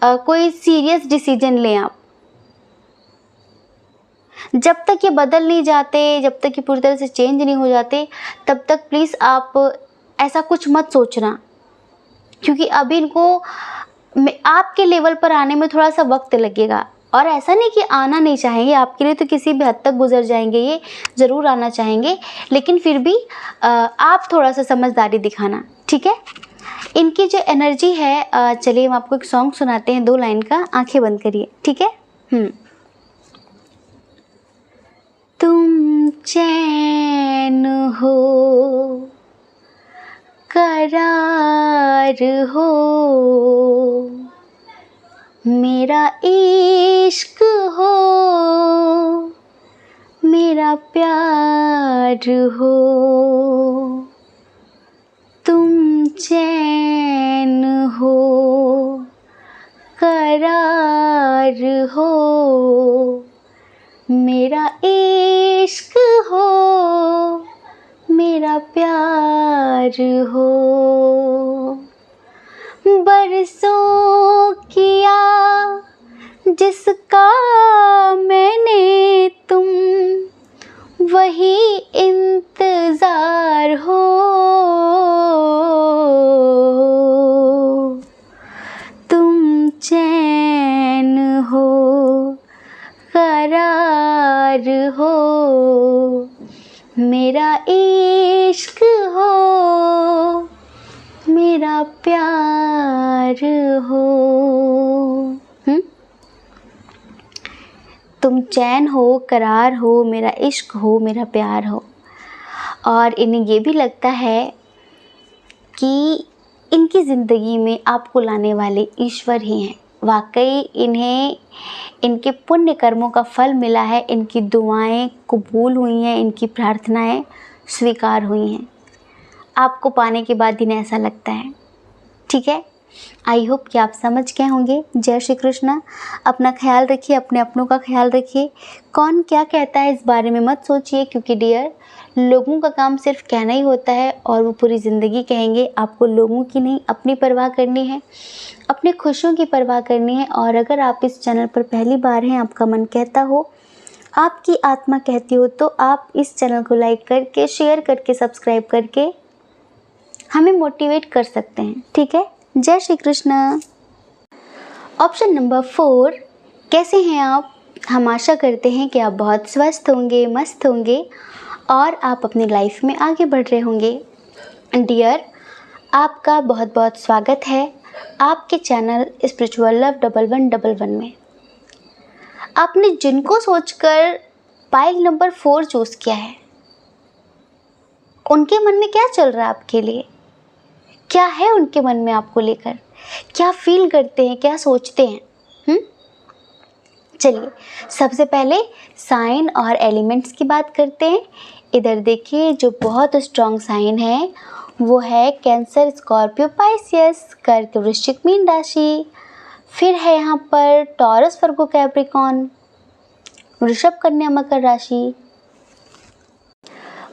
कोई सीरियस डिसीजन लें आप। जब तक ये बदल नहीं जाते, जब तक ये पूरी तरह से चेंज नहीं हो जाते, तब तक प्लीज़ आप ऐसा कुछ मत सोचना, क्योंकि अभी इनको आपके लेवल पर आने में थोड़ा सा वक्त लगेगा। और ऐसा नहीं कि आना नहीं चाहेंगे, आपके लिए तो किसी भी हद तक गुजर जाएंगे, ये ज़रूर आना चाहेंगे, लेकिन फिर भी आप थोड़ा सा समझदारी दिखाना, ठीक है? इनकी जो एनर्जी है, चलिए हम आपको एक सॉन्ग सुनाते हैं 2 लाइन का, आंखें बंद करिए, ठीक है? तुम चैन हो करार हो, मेरा इश्क हो, मेरा प्यार हो, तुम चैन हो, करार हो, मेरा इश्क हो, मेरा प्यार हो। बरसों किया जिसका मैंने, तुम वही इंतजार हो, तुम चैन हो, करार हो, मेरा इश्क हो, मेरा प्यार हो। तुम चैन हो, करार हो, मेरा इश्क हो, मेरा प्यार हो। और इन्हें ये भी लगता है कि इनकी ज़िंदगी में आपको लाने वाले ईश्वर ही हैं। वाकई इन्हें इनके पुण्य कर्मों का फल मिला है, इनकी दुआएं कबूल हुई हैं, इनकी प्रार्थनाएं स्वीकार हुई हैं। आपको पाने के बाद इन्हें ऐसा लगता है। ठीक है, आई होप कि आप समझ गए होंगे। जय श्री कृष्णा। अपना ख्याल रखिए, अपने अपनों का ख्याल रखिए। कौन क्या कहता है इस बारे में मत सोचिए, क्योंकि डियर, लोगों का काम सिर्फ कहना ही होता है और वो पूरी ज़िंदगी कहेंगे। आपको लोगों की नहीं, अपनी परवाह करनी है, अपनी खुशियों की परवाह करनी है। और अगर आप इस चैनल पर पहली बार हैं, आपका मन कहता हो, आपकी आत्मा कहती हो, तो आप इस चैनल को लाइक करके, शेयर करके, सब्सक्राइब करके हमें मोटिवेट कर सकते हैं। ठीक है, जय श्री कृष्ण। ऑप्शन नंबर 4, कैसे हैं आप? हम आशा करते हैं कि आप बहुत स्वस्थ होंगे, मस्त होंगे और आप अपनी लाइफ में आगे बढ़ रहे होंगे। डियर, आपका बहुत बहुत स्वागत है आपके चैनल स्पिरिचुअल लव 1111 में। आपने जिनको सोचकर पाइल नंबर 4 चूज़ किया है, उनके मन में क्या चल रहा है आपके लिए? क्या है उनके मन में आपको लेकर? क्या फील करते हैं, क्या सोचते हैं? चलिए, सबसे पहले साइन और एलिमेंट्स की बात करते हैं। इधर देखिए, जो बहुत स्ट्रॉन्ग साइन है वो है कैंसर, स्कॉर्पियो, पाइसियस, कर्क, वृश्चिक, मीन राशि। फिर है यहाँ पर टॉरस, वर्गो, कैप्रिकॉर्न, वृषभ, कन्या, मकर राशि।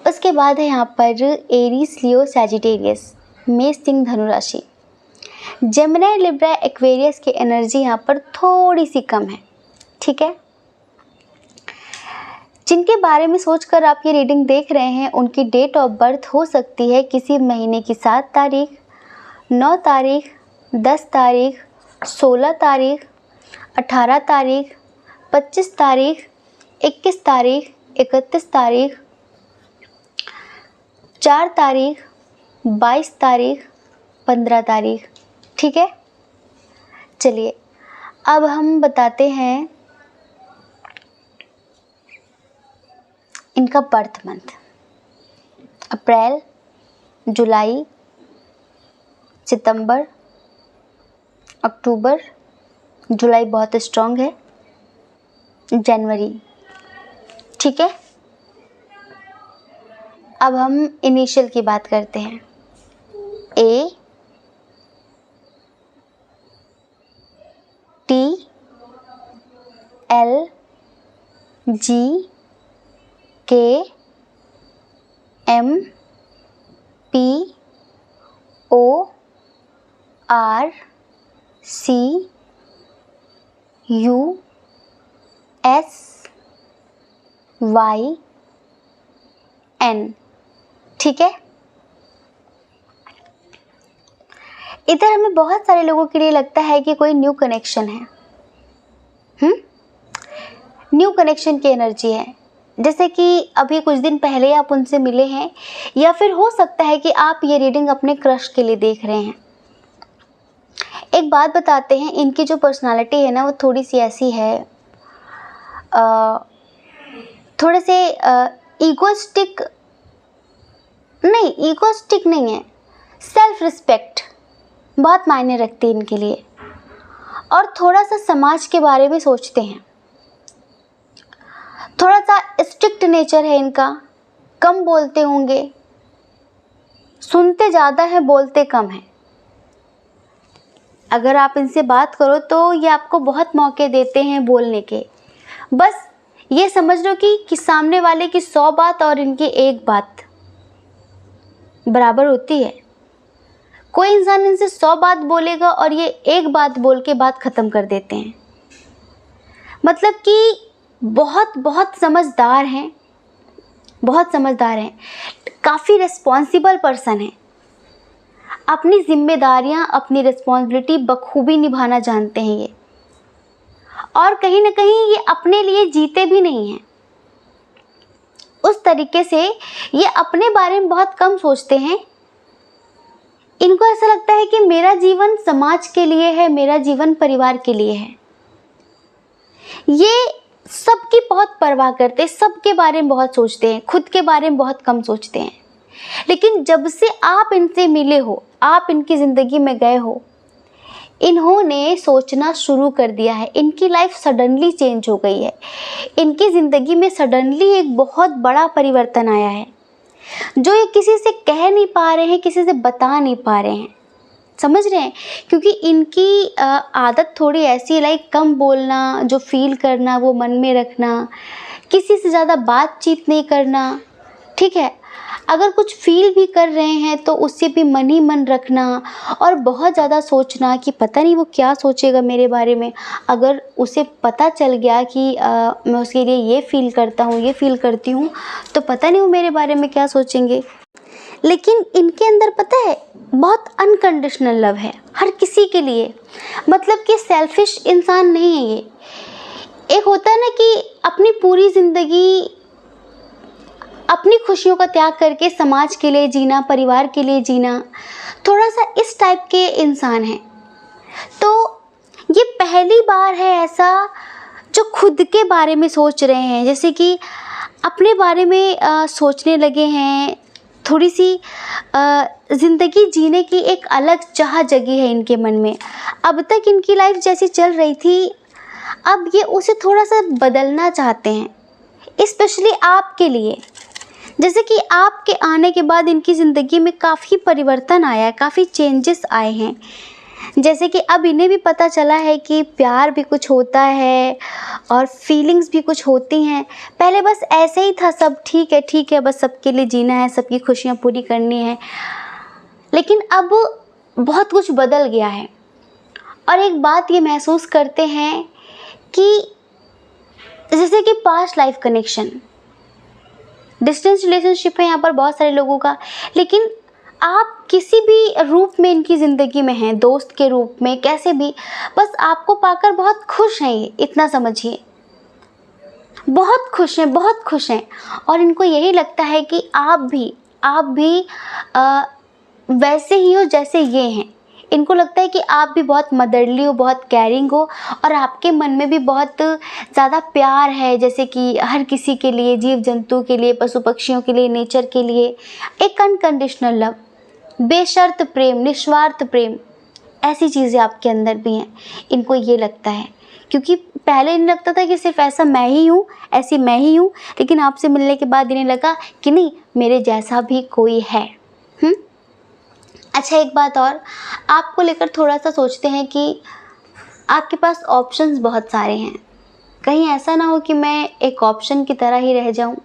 उसके बाद है यहाँ पर एरीज, लियो, सैजिटेरियस, मेष, सिंह, धनु राशि। जेमिनी, लिब्रा, एक्वेरियस की एनर्जी यहाँ पर थोड़ी सी कम है। ठीक है, जिनके बारे में सोचकर आप ये रीडिंग देख रहे हैं, उनकी डेट ऑफ बर्थ हो सकती है किसी महीने की 7 तारीख, 9 तारीख, 10 तारीख, 16 तारीख, 18 तारीख, 25 तारीख, 21 तारीख, 31 तारीख, 4 तारीख, 22 तारीख, 15 तारीख। ठीक है, चलिए अब हम बताते हैं इनका बर्थ मंथ। अप्रैल, जुलाई, सितंबर, अक्टूबर, जुलाई बहुत स्ट्रॉन्ग है, जनवरी। ठीक है, अब हम इनिशियल की बात करते हैं। ए, T, L, G, K, M, P, O, R, C, U, S, Y, N. ठीक है, इधर हमें बहुत सारे लोगों के लिए लगता है कि कोई न्यू कनेक्शन है। न्यू कनेक्शन की एनर्जी है, जैसे कि अभी कुछ दिन पहले आप उनसे मिले हैं, या फिर हो सकता है कि आप ये रीडिंग अपने क्रश के लिए देख रहे हैं। एक बात बताते हैं, इनकी जो पर्सनालिटी है ना, वो थोड़ी सी ऐसी है, थोड़े से ईगोस्टिक नहीं है, सेल्फ रिस्पेक्ट बहुत मायने रखती है इनके लिए, और थोड़ा सा समाज के बारे में सोचते हैं। थोड़ा सा स्ट्रिक्ट नेचर है इनका, कम बोलते होंगे, सुनते ज़्यादा है, बोलते कम है। अगर आप इनसे बात करो तो ये आपको बहुत मौके देते हैं बोलने के। बस ये समझ लो कि सामने वाले की 100 बात और इनकी 1 बात बराबर होती है। कोई इंसान इनसे 100 बात बोलेगा और ये 1 बात बोल के बात ख़त्म कर देते हैं। मतलब कि बहुत बहुत समझदार हैं, बहुत समझदार हैं, काफ़ी रिस्पॉन्सिबल पर्सन हैं। अपनी जिम्मेदारियां, अपनी रिस्पॉन्सिबिलिटी बखूबी निभाना जानते हैं ये, और कहीं ना कहीं ये अपने लिए जीते भी नहीं हैं। उस तरीके से ये अपने बारे में बहुत कम सोचते हैं। इनको ऐसा लगता है कि मेरा जीवन समाज के लिए है, मेरा जीवन परिवार के लिए है। ये सबकी बहुत परवाह करते हैं, सबके बारे में बहुत सोचते हैं, खुद के बारे में बहुत कम सोचते हैं। लेकिन जब से आप इनसे मिले हो, आप इनकी ज़िंदगी में गए हो, इन्होंने सोचना शुरू कर दिया है। इनकी लाइफ सडनली चेंज हो गई है। इनकी ज़िंदगी में सडनली एक बहुत बड़ा परिवर्तन आया है, जो ये किसी से कह नहीं पा रहे हैं, किसी से बता नहीं पा रहे हैं। समझ रहे हैं? क्योंकि इनकी आदत थोड़ी ऐसी है, लाइक कम बोलना, जो फील करना वो मन में रखना, किसी से ज़्यादा बातचीत नहीं करना। ठीक है, अगर कुछ फील भी कर रहे हैं तो उससे भी मन ही मन रखना, और बहुत ज़्यादा सोचना कि पता नहीं वो क्या सोचेगा मेरे बारे में। अगर उसे पता चल गया कि मैं उसके लिए ये फील करता हूँ, ये फील करती हूँ, तो पता नहीं वो मेरे बारे में क्या सोचेंगे। लेकिन इनके अंदर पता है बहुत अनकंडीशनल लव है हर किसी के लिए। मतलब कि सेल्फिश इंसान नहीं है ये। एक होता है ना कि अपनी पूरी ज़िंदगी अपनी खुशियों का त्याग करके समाज के लिए जीना, परिवार के लिए जीना, थोड़ा सा इस टाइप के इंसान हैं। तो ये पहली बार है ऐसा जो खुद के बारे में सोच रहे हैं, जैसे कि अपने बारे में सोचने लगे हैं। थोड़ी सी ज़िंदगी जीने की एक अलग चाह जगी है इनके मन में। अब तक इनकी लाइफ जैसी चल रही थी, अब ये उसे थोड़ा सा बदलना चाहते हैं, स्पेशली आपके लिए। जैसे कि आपके आने के बाद इनकी ज़िंदगी में काफ़ी परिवर्तन आया है, काफ़ी चेंजेस आए हैं। जैसे कि अब इन्हें भी पता चला है कि प्यार भी कुछ होता है और फीलिंग्स भी कुछ होती हैं। पहले बस ऐसे ही था, सब ठीक है, बस सबके लिए जीना है, सबकी खुशियाँ पूरी करनी है। लेकिन अब बहुत कुछ बदल गया है, और एक बात ये महसूस करते हैं कि जैसे कि past life connection, distance relationship है यहाँ पर बहुत सारे लोगों का, लेकिन आप किसी भी रूप में इनकी ज़िंदगी में हैं, दोस्त के रूप में, कैसे भी, बस आपको पाकर बहुत खुश हैं ये, इतना समझिए। बहुत खुश हैं, बहुत खुश हैं। और इनको यही लगता है कि आप भी वैसे ही हो जैसे ये हैं। इनको लगता है कि आप भी बहुत मदरली हो, बहुत केयरिंग हो, और आपके मन में भी बहुत ज़्यादा प्यार है, जैसे कि हर किसी के लिए, जीव जंतु के लिए, पशु पक्षियों के लिए, नेचर के लिए। एक अनकंडीशनल लव, बेशर्त प्रेम, निस्वार्थ प्रेम, ऐसी चीज़ें आपके अंदर भी हैं। इनको ये लगता है, क्योंकि पहले इन्हें लगता था कि सिर्फ ऐसा मैं ही हूँ, ऐसी मैं ही हूँ, लेकिन आपसे मिलने के बाद इन्हें लगा कि नहीं, मेरे जैसा भी कोई है। अच्छा, एक बात और, आपको लेकर थोड़ा सा सोचते हैं कि आपके पास ऑप्शंस बहुत सारे हैं। कहीं ऐसा ना हो कि मैं एक ऑप्शन की तरह ही रह जाऊं।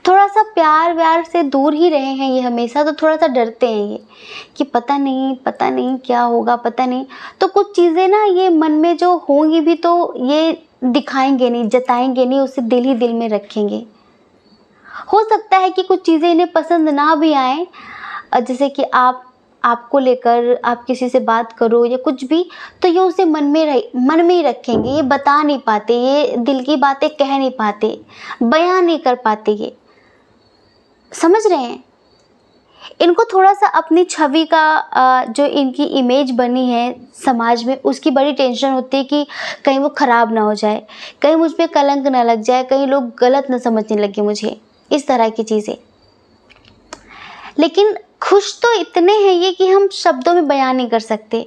थोड़ा सा प्यार व्यार से दूर ही रहे हैं ये हमेशा, तो थोड़ा सा डरते हैं ये कि पता नहीं क्या होगा, पता नहीं। तो कुछ चीज़ें ना ये मन में जो होंगी भी तो ये दिखाएंगे नहीं, जताएंगे नहीं, उसे दिल ही दिल में रखेंगे। हो सकता है कि कुछ चीज़ें इन्हें पसंद ना भी आए, जैसे कि आपको लेकर आप किसी से बात करो या कुछ भी, तो ये उसे मन में ही रखेंगे। ये बता नहीं पाते, ये दिल की बातें कह नहीं पाते, बयां नहीं कर पाते। ये समझ रहे हैं? इनको थोड़ा सा अपनी छवि का जो इनकी इमेज बनी है समाज में, उसकी बड़ी टेंशन होती है कि कहीं वो ख़राब ना हो जाए, कहीं मुझ पे कलंक ना लग जाए, कहीं लोग गलत ना समझने लगे मुझे, इस तरह की चीज़ें। लेकिन खुश तो इतने हैं ये कि हम शब्दों में बयान नहीं कर सकते।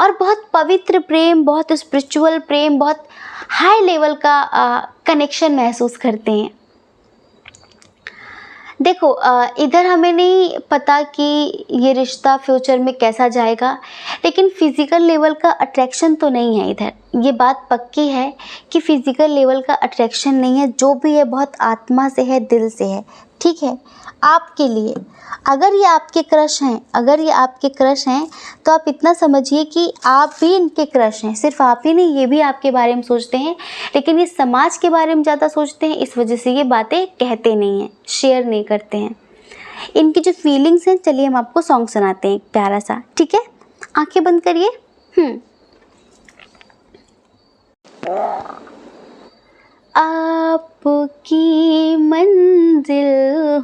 और बहुत पवित्र प्रेम, बहुत स्पिरिचुअल प्रेम, बहुत हाई लेवल का कनेक्शन महसूस करते हैं। देखो इधर हमें नहीं पता कि ये रिश्ता फ्यूचर में कैसा जाएगा, लेकिन फिज़िकल लेवल का अट्रैक्शन तो नहीं है इधर। ये बात पक्की है कि फ़िज़िकल लेवल का अट्रैक्शन नहीं है, जो भी है बहुत आत्मा से है, दिल से है। ठीक है, आपके लिए अगर ये आपके क्रश हैं, तो आप इतना समझिए कि आप भी इनके क्रश हैं। सिर्फ आप ही नहीं, ये भी आपके बारे में सोचते हैं, लेकिन ये समाज के बारे में ज़्यादा सोचते हैं, इस वजह से ये बातें कहते नहीं हैं, शेयर नहीं करते हैं इनकी जो फीलिंग्स हैं। चलिए हम आपको सॉन्ग सुनाते हैं एक प्यारा सा, ठीक है? आंखें बंद करिए। आपकी मंजिल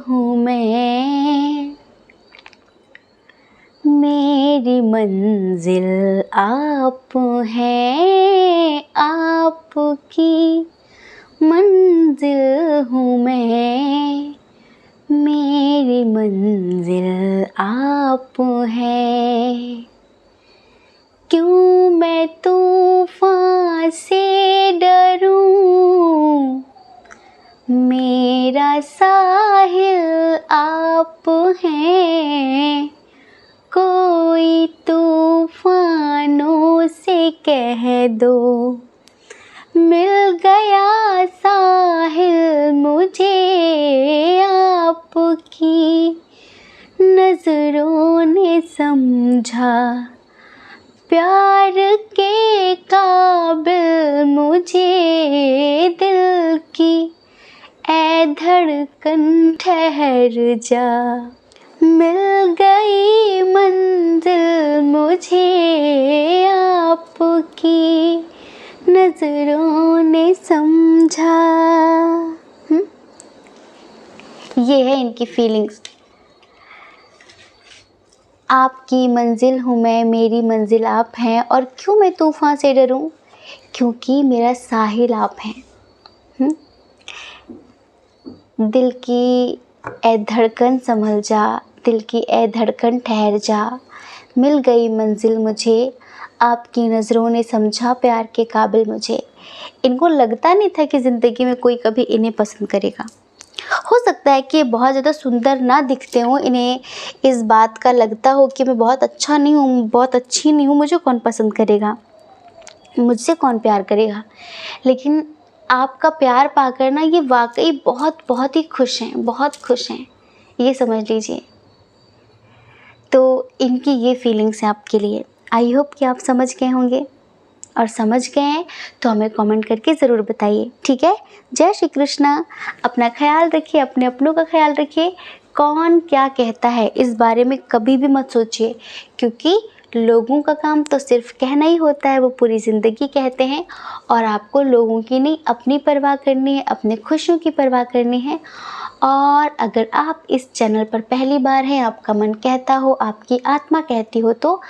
हूँ मैं, मेरी मंजिल आप हैं। आपकी मंजिल हूँ मैं, मेरी मंजिल आप हैं। क्यों मैं तूफान से डरूं, मेरा साहिल आप हैं। कोई तूफानों से कह दो, मिल गया साहिल मुझे। आपकी नजरों ने समझा, प्यार के काबिल मुझे। दिल की ऐ धड़कन ठहर जा, मिल गई मंजिल मुझे। आपकी नजरों ने समझा। ये है इनकी फीलिंग्स। आपकी मंजिल हूँ मैं, मेरी मंजिल आप हैं। और क्यों मैं तूफ़ान से डरूं, क्योंकि मेरा साहिल आप हैं। दिल की ऐ धड़कन संभल जा, दिल की ऐ धड़कन ठहर जा, मिल गई मंजिल मुझे। आपकी नज़रों ने समझा, प्यार के काबिल मुझे। इनको लगता नहीं था कि ज़िंदगी में कोई कभी इन्हें पसंद करेगा। हो सकता है कि बहुत ज़्यादा सुंदर ना दिखते हों, इन्हें इस बात का लगता हो कि मैं बहुत अच्छा नहीं हूँ, बहुत अच्छी नहीं हूँ, मुझे कौन पसंद करेगा, मुझसे कौन प्यार करेगा। लेकिन आपका प्यार पाकर ना ये वाकई बहुत बहुत ही खुश हैं, बहुत खुश हैं, ये समझ लीजिए। तो इनकी ये फीलिंग्स हैं आपके लिए। आई होप कि आप समझ गए होंगे, और समझ गए हैं तो हमें कमेंट करके ज़रूर बताइए, ठीक है? जय श्री कृष्णा। अपना ख्याल रखिए, अपने अपनों का ख्याल रखिए। कौन क्या कहता है इस बारे में कभी भी मत सोचिए, क्योंकि लोगों का काम तो सिर्फ कहना ही होता है, वो पूरी ज़िंदगी कहते हैं। और आपको लोगों की नहीं, अपनी परवाह करनी है, अपने खुशियों की परवाह करनी है। और अगर आप इस चैनल पर पहली बार हैं, आपका मन कहता हो, आपकी आत्मा कहती हो, तो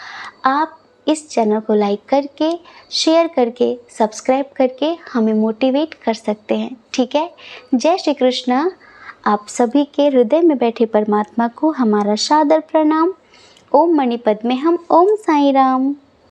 आप इस चैनल को लाइक करके, शेयर करके, सब्सक्राइब करके हमें मोटिवेट कर सकते हैं, ठीक है? जय श्री कृष्णा। आप सभी के हृदय में बैठे परमात्मा को हमारा सादर प्रणाम। ओम मणिपद में हम ओम साईं राम।